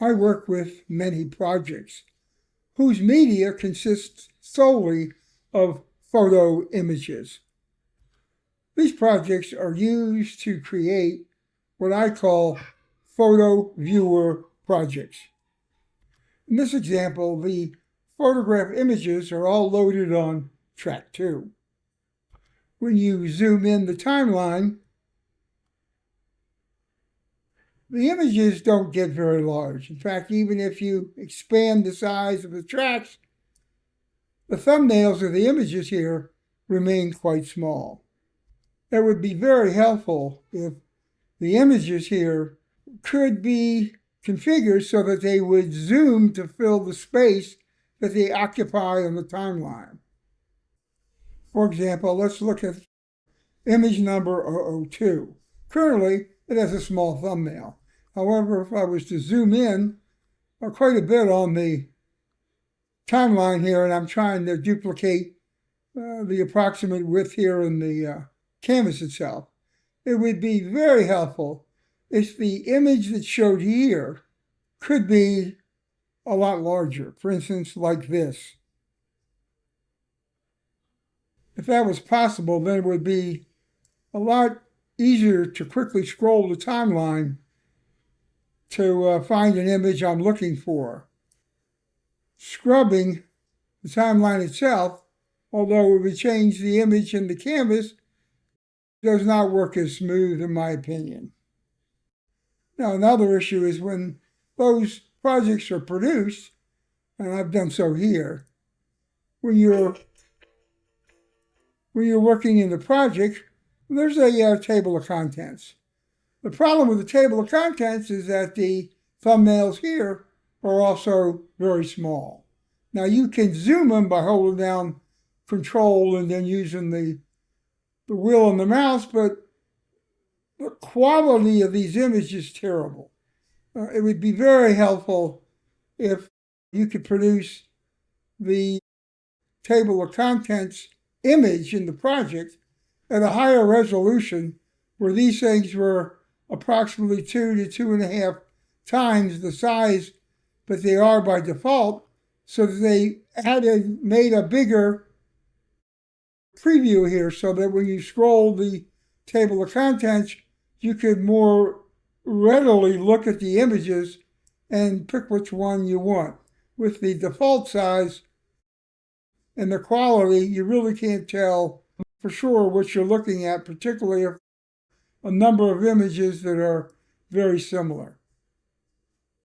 I work with many projects whose media consists solely of photo images. These projects are used to create what I call photo viewer projects. In this example, the photograph images are all loaded on track 2. When you zoom in the timeline, the images don't get very large. In fact, even if you expand the size of the tracks, the thumbnails of the images here remain quite small. It would be very helpful if the images here could be configured so that they would zoom to fill the space that they occupy on the timeline. For example, let's look at image number 002. Currently, it has a small thumbnail. However, if I was to zoom in quite a bit on the timeline here, and I'm trying to duplicate the approximate width here in the canvas itself, it would be very helpful if the image that's showed here could be a lot larger. For instance, like this. If that was possible, then it would be a lot easier to quickly scroll the timeline to find an image I'm looking for. Scrubbing the timeline itself, although it would change the image in the canvas, does not work as smooth in my opinion. Now, another issue is when those projects are produced, and I've done so here, when you're working in the project, there's a table of contents. The problem with the table of contents is that the thumbnails here are also very small. Now, you can zoom them by holding down Control and then using the wheel on the mouse, but the quality of these images is terrible. It would be very helpful if you could produce the table of contents image in the project at a higher resolution, where these things were approximately 2 to 2.5 times the size that they are by default, so that they made a bigger preview here so that when you scroll the table of contents, you could more readily look at the images and pick which one you want. With the default size and the quality, you really can't tell for sure what you're looking at, particularly if a number of images that are very similar.